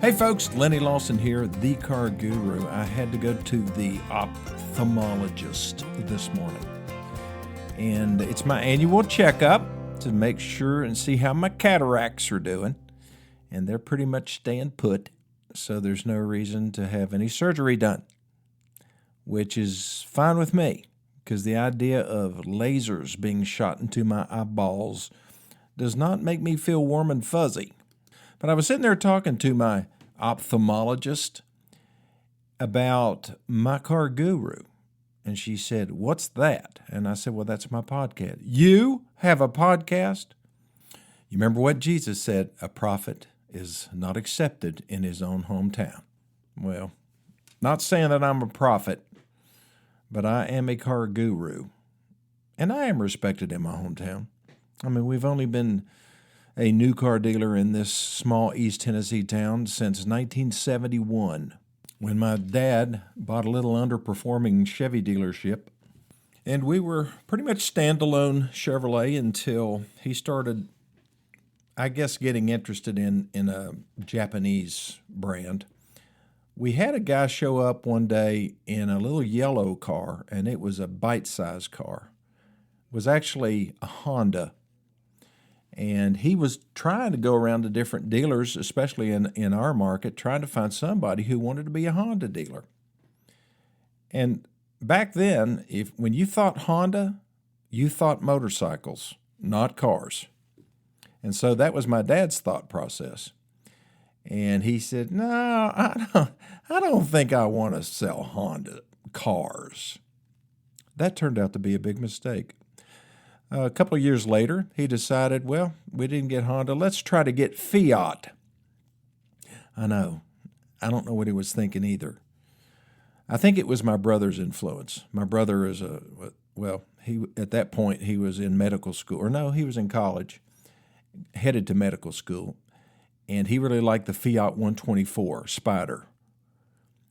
Hey folks, Lenny Lawson here, the car guru. I had to go to the ophthalmologist this morning. And it's my annual checkup to make sure and see how my cataracts are doing. And they're pretty much staying put, so there's no reason to have any surgery done, which is fine with me, because the idea of lasers being shot into my eyeballs does not make me feel warm and fuzzy. But I was sitting there talking to my ophthalmologist about my car guru. And she said, "What's that?" And I said, "Well, that's my podcast." "You have a podcast?" You remember what Jesus said, "A prophet is not accepted in his own hometown." Well, not saying that I'm a prophet, but I am a car guru. And I am respected in my hometown. I mean, we've only been a new car dealer in this small East Tennessee town since 1971, when my dad bought a little underperforming Chevy dealership. And we were pretty much standalone Chevrolet until he started, I guess, getting interested in a Japanese brand. We had a guy show up one day in a little yellow car, and it was a bite-sized car. It was actually a Honda. And he was trying to go around to different dealers, especially in our market, trying to find somebody who wanted to be a Honda dealer. And back then, when you thought Honda, you thought motorcycles, not cars. And so that was my dad's thought process. And he said, "No, I don't think I want to sell Honda cars." That turned out to be a big mistake. A couple of years later, he decided, well, we didn't get Honda. Let's try to get Fiat. I know. I don't know what he was thinking either. I think it was my brother's influence. My brother is at that point, he was in medical school. Or no, he was in college, headed to medical school. And he really liked the Fiat 124 Spider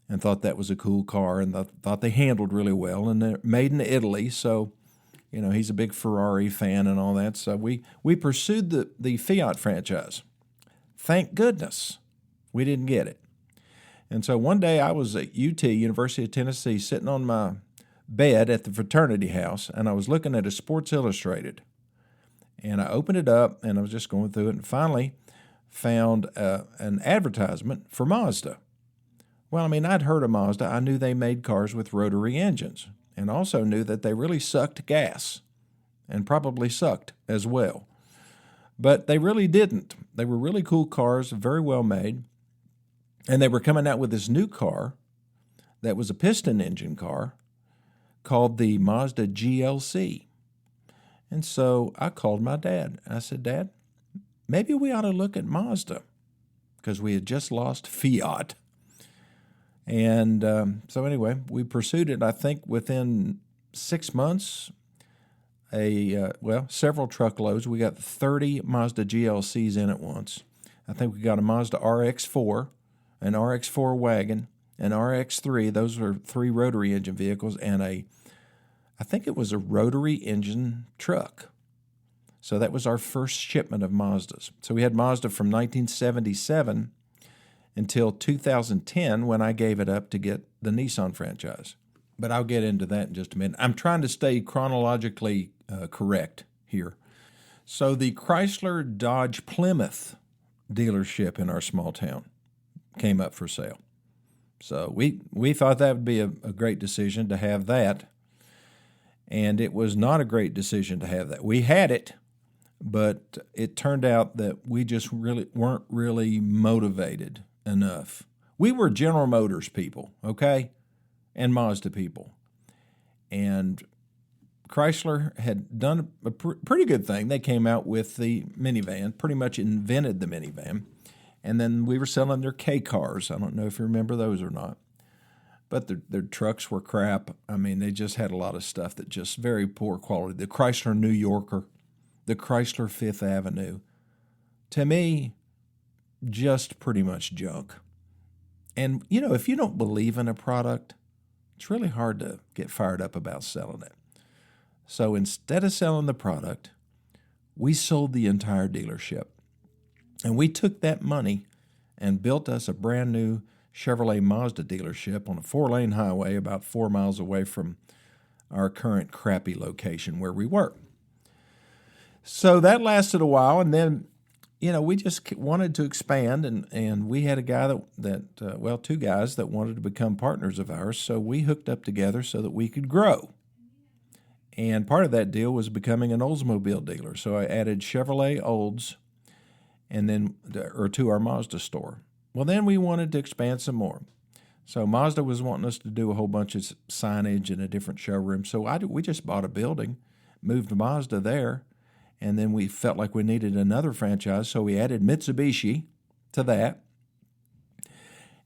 and thought that was a cool car and thought they handled really well. And they're made in Italy, so he's a big Ferrari fan and all that. So we pursued the Fiat franchise. Thank goodness we didn't get it. And so one day I was at UT, University of Tennessee, sitting on my bed at the fraternity house, and I was looking at a Sports Illustrated. And I opened it up, and I was just going through it, and finally found an advertisement for Mazda. Well, I mean, I'd heard of Mazda. I knew they made cars with rotary engines, and also knew that they really sucked gas, and probably sucked as well. But they really didn't. They were really cool cars, very well made, and they were coming out with this new car that was a piston engine car called the Mazda GLC. And so I called my dad. I said, "Dad, maybe we ought to look at Mazda," because we had just lost Fiat. And so anyway, we pursued it. I think within 6 months, several truckloads. We got 30 Mazda GLCs in at once. I think we got a Mazda RX-4, an RX-4 wagon, an RX-3. Those were 3 rotary engine vehicles, and I think it was a rotary engine truck. So that was our first shipment of Mazdas. So we had Mazda from 1977 until 2010, when I gave it up to get the Nissan franchise. But I'll get into that in just a minute. I'm trying to stay chronologically correct here. So the Chrysler Dodge Plymouth dealership in our small town came up for sale. So we thought that would be a great decision to have that. And it was not a great decision to have that. We had it, but it turned out that we just really weren't really motivated enough. We were General Motors people, okay, and Mazda people. And Chrysler had done a pretty good thing. They came out with the minivan, pretty much invented the minivan. And then we were selling their K cars. I don't know if you remember those or not. But their trucks were crap. I mean, they just had a lot of stuff that just very poor quality. The Chrysler New Yorker, the Chrysler Fifth Avenue. To me, just pretty much junk. And, if you don't believe in a product, it's really hard to get fired up about selling it. So instead of selling the product, we sold the entire dealership. And we took that money and built us a brand new Chevrolet Mazda dealership on a 4-lane highway about 4 miles away from our current crappy location where we work. So that lasted a while, and then, we just wanted to expand, and we had a guy two guys that wanted to become partners of ours, so we hooked up together so that we could grow. And part of that deal was becoming an Oldsmobile dealer, so I added Chevrolet Olds to our Mazda store. Well, then we wanted to expand some more. So Mazda was wanting us to do a whole bunch of signage in a different showroom, so we just bought a building, moved Mazda there, and then we felt like we needed another franchise, so we added Mitsubishi to that.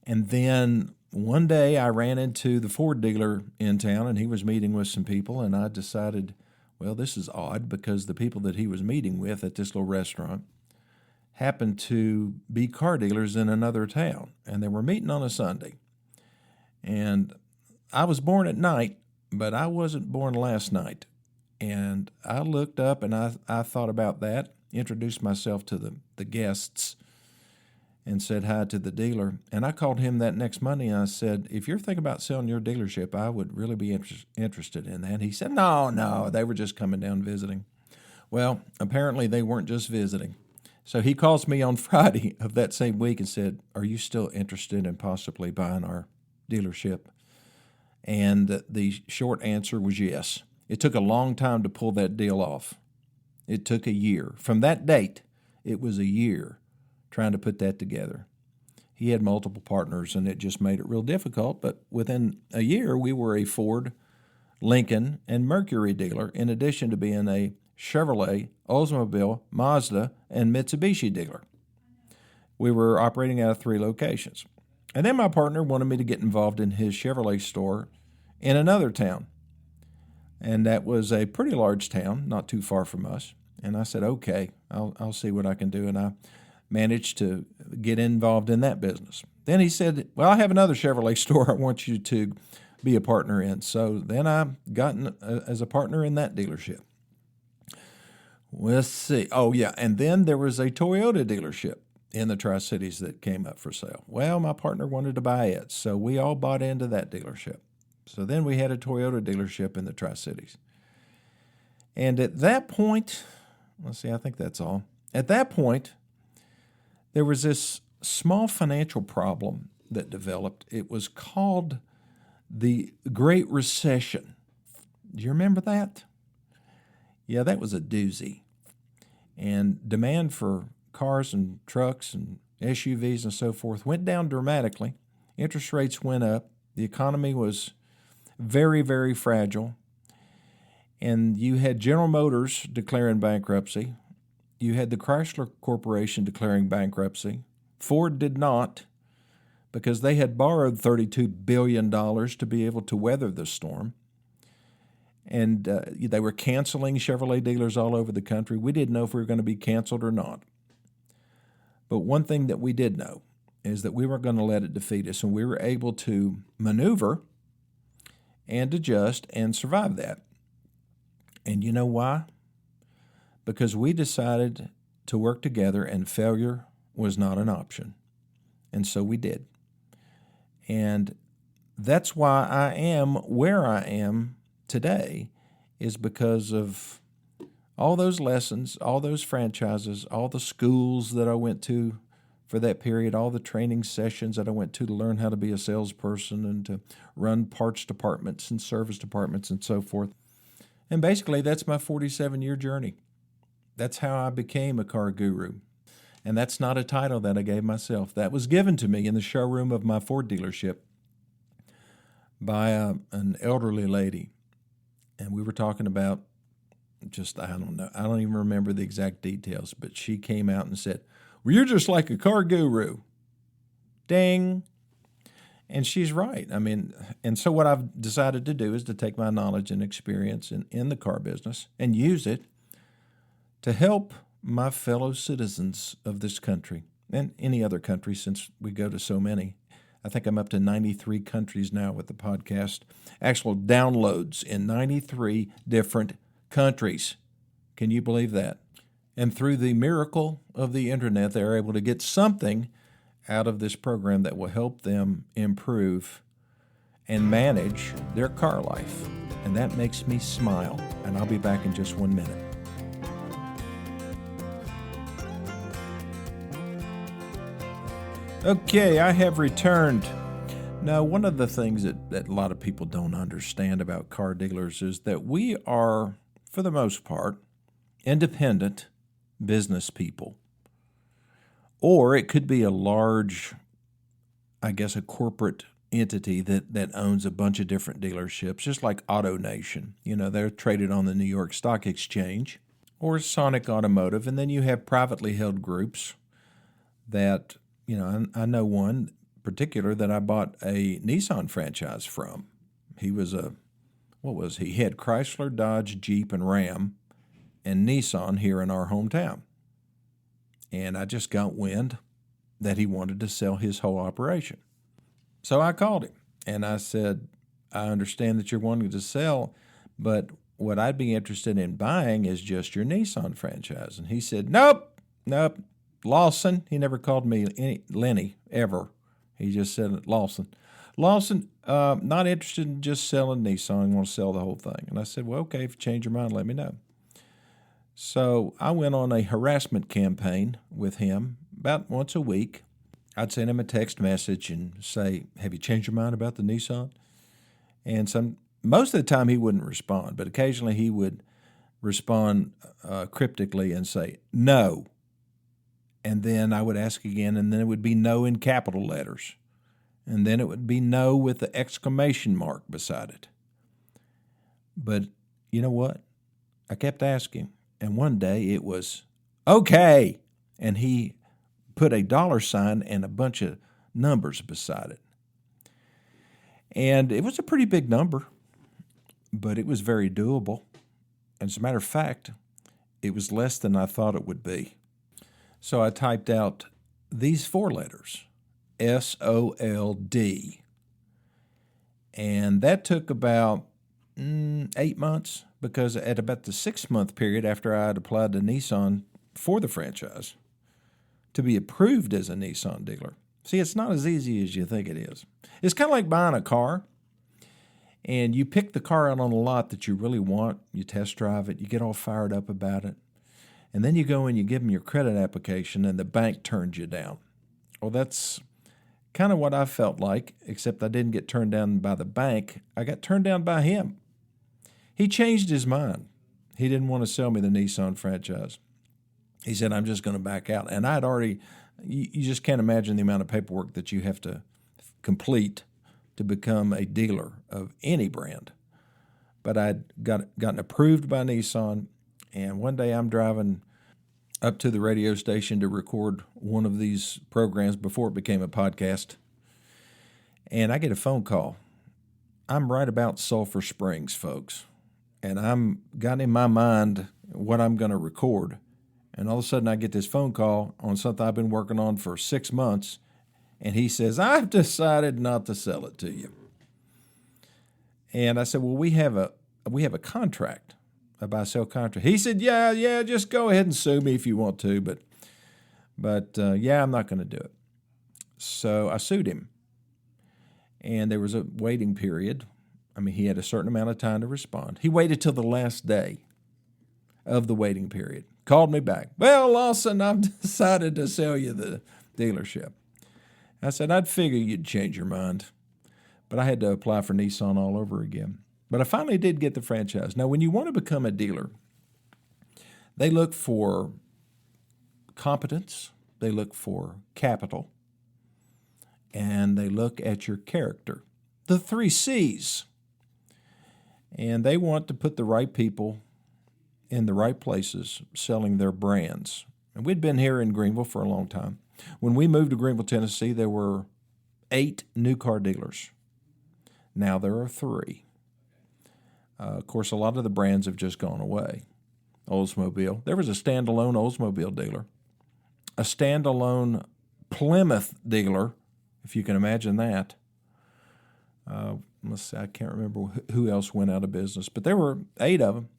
And then one day I ran into the Ford dealer in town, and he was meeting with some people, and I decided, well, this is odd because the people that he was meeting with at this little restaurant happened to be car dealers in another town, and they were meeting on a Sunday. And I was born at night, but I wasn't born last night. And I looked up and I thought about that, introduced myself to the guests, and said hi to the dealer. And I called him that next Monday, and I said, if you're thinking about selling your dealership, I would really be interested in that. He said, no, they were just coming down visiting. Well, apparently they weren't just visiting. So he calls me on Friday of that same week and said, are you still interested in possibly buying our dealership? And the short answer was yes. It took a long time to pull that deal off. It took a year. From that date, it was a year trying to put that together. He had multiple partners, and it just made it real difficult. But within a year, we were a Ford, Lincoln, and Mercury dealer, in addition to being a Chevrolet, Oldsmobile, Mazda, and Mitsubishi dealer. We were operating out of 3 locations. And then my partner wanted me to get involved in his Chevrolet store in another town. And that was a pretty large town, not too far from us. And I said, okay, I'll see what I can do. And I managed to get involved in that business. Then he said, well, I have another Chevrolet store I want you to be a partner in. So then I got as a partner in that dealership. Let's see. Oh, yeah. And then there was a Toyota dealership in the Tri-Cities that came up for sale. Well, my partner wanted to buy it, so we all bought into that dealership. So then we had a Toyota dealership in the Tri-Cities. And at that point, I think that's all. At that point, there was this small financial problem that developed. It was called the Great Recession. Do you remember that? Yeah, that was a doozy. And demand for cars and trucks and SUVs and so forth went down dramatically. Interest rates went up. The economy was very, very fragile. And you had General Motors declaring bankruptcy. You had the Chrysler Corporation declaring bankruptcy. Ford did not, because they had borrowed $32 billion to be able to weather the storm. And they were canceling Chevrolet dealers all over the country. We didn't know if we were going to be canceled or not. But one thing that we did know is that we weren't going to let it defeat us, and we were able to maneuver and adjust and survive that. And you know why? Because we decided to work together, and failure was not an option. And so we did. And that's why I am where I am today, is because of all those lessons, all those franchises, all the schools that I went to for that period, all the training sessions that I went to learn how to be a salesperson and to run parts departments and service departments and so forth. And basically, that's my 47-year journey. That's how I became a car guru. And that's not a title that I gave myself. That was given to me in the showroom of my Ford dealership by an elderly lady. And we were talking about I don't know. I don't even remember the exact details, but she came out and said, well, you're just like a car guru. Ding. And she's right. I mean, and so what I've decided to do is to take my knowledge and experience in the car business and use it to help my fellow citizens of this country and any other country, since we go to so many. I think I'm up to 93 countries now with the podcast. Actual downloads in 93 different countries. Can you believe that? And through the miracle of the internet, they're able to get something out of this program that will help them improve and manage their car life. And that makes me smile. And I'll be back in just 1 minute. Okay, I have returned. Now, one of the things that a lot of people don't understand about car dealers is that we are, for the most part, independent business people. Or it could be a large, I guess, a corporate entity that owns a bunch of different dealerships, just like AutoNation. You know, they're traded on the New York Stock Exchange, or Sonic Automotive. And then you have privately held groups that, you know, I know one particular that I bought a Nissan franchise from. He was he had Chrysler, Dodge, Jeep, and Ram, and Nissan here in our hometown. And I just got wind that he wanted to sell his whole operation. So I called him and I said, I understand that you're wanting to sell, but what I'd be interested in buying is just your Nissan franchise. And he said, nope, Lawson. He never called me Lenny ever. He just said Lawson. Lawson, not interested in just selling Nissan. I want to sell the whole thing. And I said, well, okay, if you change your mind, let me know. So I went on a harassment campaign with him about once a week. I'd send him a text message and say, have you changed your mind about the Nissan? And most of the time he wouldn't respond, but occasionally he would respond cryptically and say, no. And then I would ask again, and then it would be no in capital letters. And then it would be no with the exclamation mark beside it. But you know what? I kept asking. And one day it was, okay. And he put a $ and a bunch of numbers beside it. And it was a pretty big number, but it was very doable. And as a matter of fact, it was less than I thought it would be. So I typed out these 4 letters, SOLD. And that took about 8 months, because at about the 6-month period after I had applied to Nissan for the franchise to be approved as a Nissan dealer. See, it's not as easy as you think it is. It's kind of like buying a car, and you pick the car out on the lot that you really want. You test drive it. You get all fired up about it. And then you go and you give them your credit application, and the bank turns you down. Well, that's kind of what I felt like, except I didn't get turned down by the bank. I got turned down by him. He changed his mind. He didn't want to sell me the Nissan franchise. He said, I'm just going to back out. And I'd already, you just can't imagine the amount of paperwork that you have to complete to become a dealer of any brand. But I'd gotten approved by Nissan, and one day I'm driving up to the radio station to record one of these programs before it became a podcast, and I get a phone call. I'm right about Sulphur Springs, folks, and I'm got in my mind what I'm going to record, and all of a sudden I get this phone call on something I've been working on for 6 months, and he says, I've decided not to sell it to you. And I said, well, we have a contract, a buy-sell contract. He said, yeah, just go ahead and sue me if you want to, but I'm not going to do it. So I sued him, and there was a waiting period. I mean, he had a certain amount of time to respond. He waited till the last day of the waiting period, called me back. Well, Lawson, I've decided to sell you the dealership. I said, I'd figure you'd change your mind, but I had to apply for Nissan all over again. But I finally did get the franchise. Now, when you want to become a dealer, they look for competence, they look for capital, and they look at your character. The 3 C's. And they want to put the right people in the right places selling their brands. And we'd been here in Greenville for a long time. When we moved to Greenville, Tennessee, there were 8 new car dealers. Now there are 3. Of course, a lot of the brands have just gone away. Oldsmobile. There was a standalone Oldsmobile dealer. A standalone Plymouth dealer, if you can imagine that. Let's see, I can't remember who else went out of business, but there were 8 of them,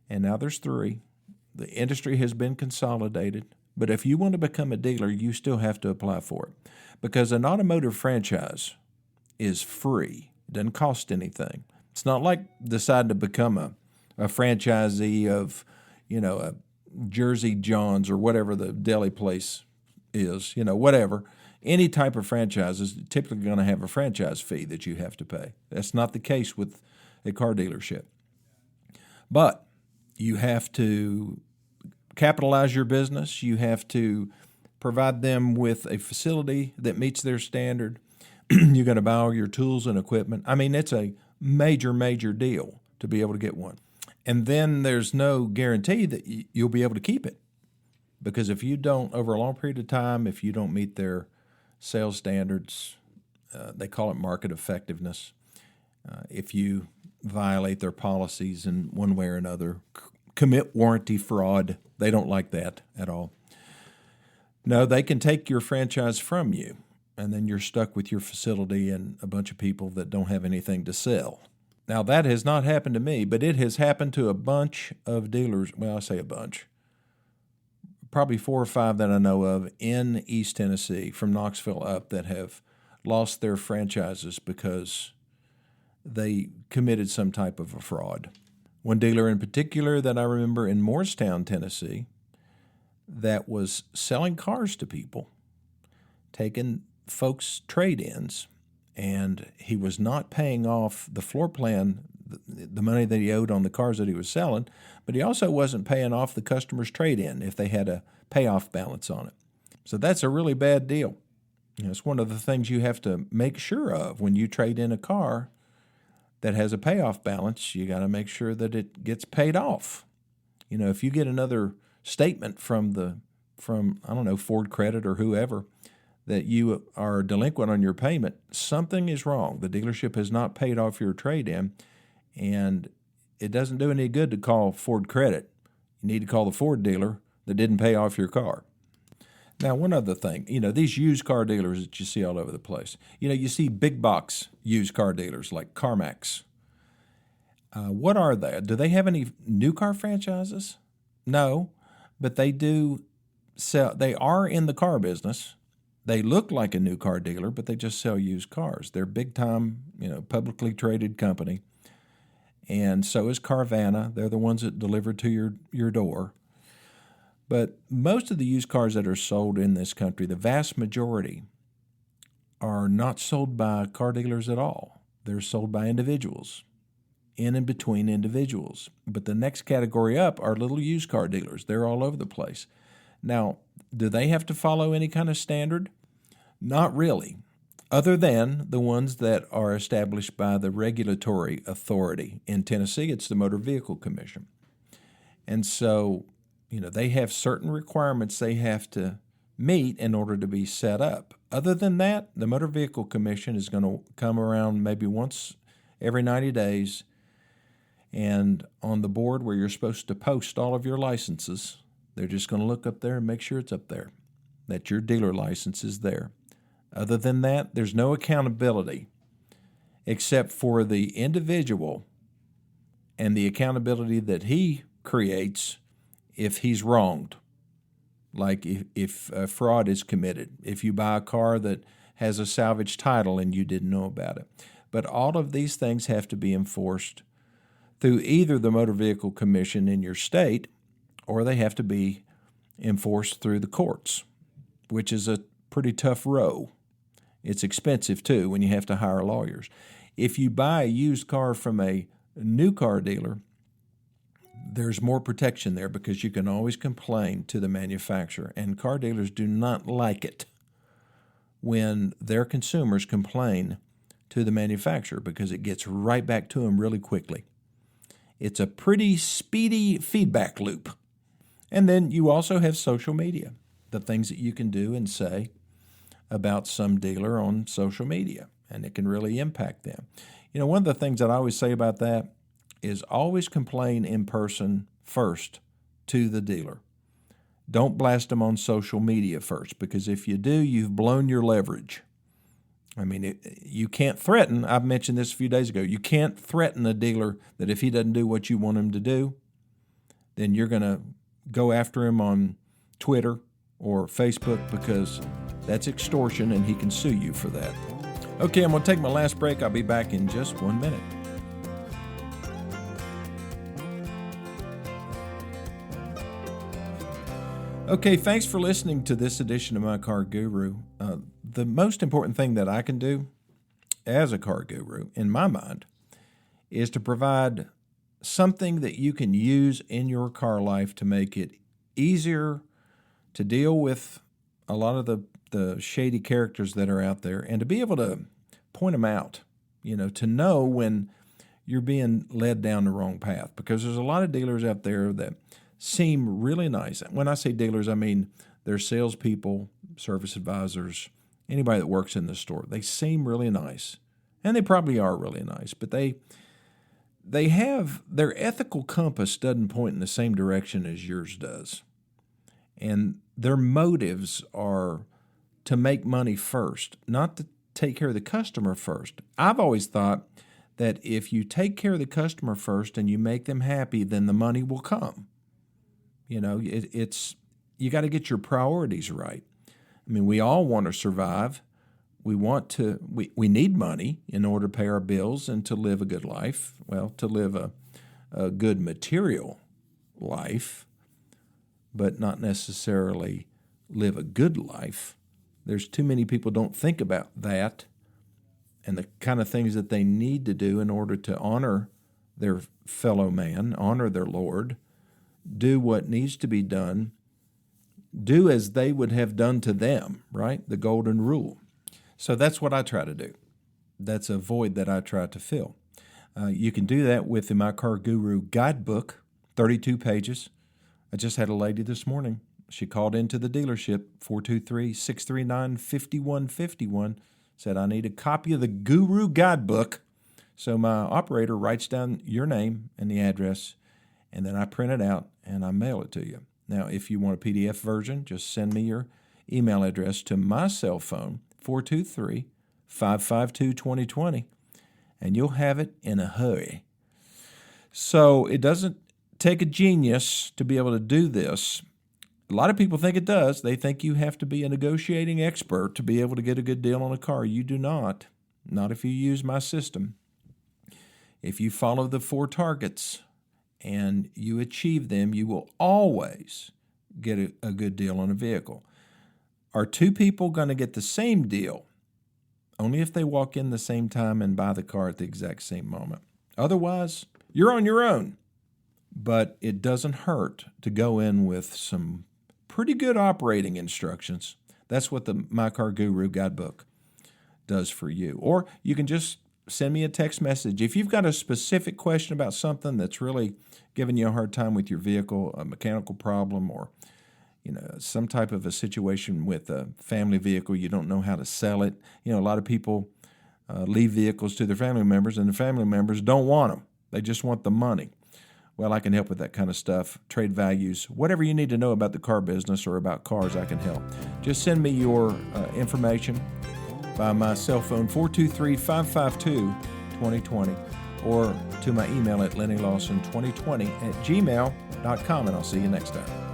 and now there's 3. The industry has been consolidated. But if you want to become a dealer, you still have to apply for it, because an automotive franchise is free. It doesn't cost anything. It's not like deciding to become a franchisee of, a Jersey John's or whatever the deli place is, whatever. Any type of franchise is typically going to have a franchise fee that you have to pay. That's not the case with a car dealership. But you have to capitalize your business. You have to provide them with a facility that meets their standard. You got to buy all your tools and equipment. I mean, it's a major, major deal to be able to get one. And then there's no guarantee that you'll be able to keep it. Because if you don't, over a long period of time, if you don't meet their sales standards, they call it market effectiveness. If you violate their policies in one way or another, commit warranty fraud, they don't like that at all. No, they can take your franchise from you, and then you're stuck with your facility and a bunch of people that don't have anything to sell. Now, that has not happened to me, but it has happened to a bunch of dealers. Well, I say a bunch. Probably 4 or 5 that I know of in East Tennessee, from Knoxville up, that have lost their franchises because they committed some type of a fraud. One dealer in particular that I remember in Moorestown, Tennessee, that was selling cars to people, taking folks' trade-ins, and he was not paying off the floor plan, the money that he owed on the cars that he was selling, but he also wasn't paying off the customer's trade-in if they had a payoff balance on it. So that's a really bad deal. It's one of the things you have to make sure of when you trade in a car that has a payoff balance. You got to make sure that it gets paid off. If you get another statement from Ford Credit or whoever, that you are delinquent on your payment, something is wrong. The dealership has not paid off your trade-in, and it doesn't do any good to call Ford Credit. You need to call the Ford dealer that didn't pay off your car. Now, one other thing, these used car dealers that you see all over the place, you see big box used car dealers like CarMax. What are they? Do they have any new car franchises? No, but they do sell. They are in the car business. They look like a new car dealer, but they just sell used cars. They're big time, publicly traded company. And so is Carvana. They're the ones that deliver to your door. But most of the used cars that are sold in this country, the vast majority, are not sold by car dealers at all. They're sold by individuals, in and between individuals. But the next category up are little used car dealers. They're all over the place. Now, do they have to follow any kind of standard? Not really, other than the ones that are established by the regulatory authority. In Tennessee, it's the Motor Vehicle Commission. And so, they have certain requirements they have to meet in order to be set up. Other than that, the Motor Vehicle Commission is going to come around maybe once every 90 days, and on the board where you're supposed to post all of your licenses, they're just going to look up there and make sure it's up there, that your dealer license is there. Other than that, there's no accountability except for the individual and the accountability that he creates if he's wronged, like if fraud is committed, if you buy a car that has a salvage title and you didn't know about it. But all of these things have to be enforced through either the Motor Vehicle Commission in your state, or they have to be enforced through the courts, which is a pretty tough row. It's expensive, too, when you have to hire lawyers. If you buy a used car from a new car dealer, there's more protection there because you can always complain to the manufacturer, and car dealers do not like it when their consumers complain to the manufacturer because it gets right back to them really quickly. It's a pretty speedy feedback loop. And then you also have social media, the things that you can do and say about some dealer on social media, and it can really impact them. One of the things that I always say about that is always complain in person first to the dealer. Don't blast them on social media first, because if you do, you've blown your leverage. I mean, you can't threaten. I've mentioned this a few days ago. You can't threaten a dealer that if he doesn't do what you want him to do, then you're going to go after him on Twitter or Facebook, because that's extortion and he can sue you for that. Okay, I'm going to take my last break. I'll be back in just 1 minute. Okay, thanks for listening to this edition of My Car Guru. The most important thing that I can do as a car guru, in my mind, is to provide something that you can use in your car life to make it easier to deal with a lot of the shady characters that are out there, and to be able to point them out, to know when you're being led down the wrong path. Because there's a lot of dealers out there that seem really nice. When I say dealers, I mean they're salespeople, service advisors, anybody that works in the store. They seem really nice, and they probably are really nice, but they have, their ethical compass doesn't point in the same direction as yours does. And their motives are to make money first, not to take care of the customer first. I've always thought that if you take care of the customer first and you make them happy, then the money will come. You got to get your priorities right. I mean, we all want to survive. We need money in order to pay our bills and to live a good life. Well, to live a good material life, but not necessarily live a good life. There's too many people don't think about that and the kind of things that they need to do in order to honor their fellow man, honor their Lord, do what needs to be done, do as they would have done to them, right? The golden rule. So that's what I try to do. That's a void that I try to fill. You can do that with the My Car Guru guidebook, 32 pages. I just had a lady this morning. She called into the dealership, 423-639-5151, said, I need a copy of the Guru guidebook. So my operator writes down your name and the address, and then I print it out and I mail it to you. Now, if you want a PDF version, just send me your email address to my cell phone, 423-552-2020, and you'll have it in a hurry. So it doesn't take a genius to be able to do this. A lot of people think it does. They think you have to be a negotiating expert to be able to get a good deal on a car. You do not. Not if you use my system. If you follow the 4 targets and you achieve them, you will always get a good deal on a vehicle. Are 2 people going to get the same deal? Only if they walk in the same time and buy the car at the exact same moment. Otherwise, you're on your own. But it doesn't hurt to go in with some pretty good operating instructions. That's what the My Car Guru guidebook does for you. Or you can just send me a text message. If you've got a specific question about something that's really giving you a hard time with your vehicle, a mechanical problem, or some type of a situation with a family vehicle, you don't know how to sell it. A lot of people leave vehicles to their family members, and the family members don't want them. They just want the money. Well, I can help with that kind of stuff, trade values, whatever you need to know about the car business or about cars, I can help. Just send me your information by my cell phone, 423-552-2020, or to my email at lennylawson2020@gmail.com, and I'll see you next time.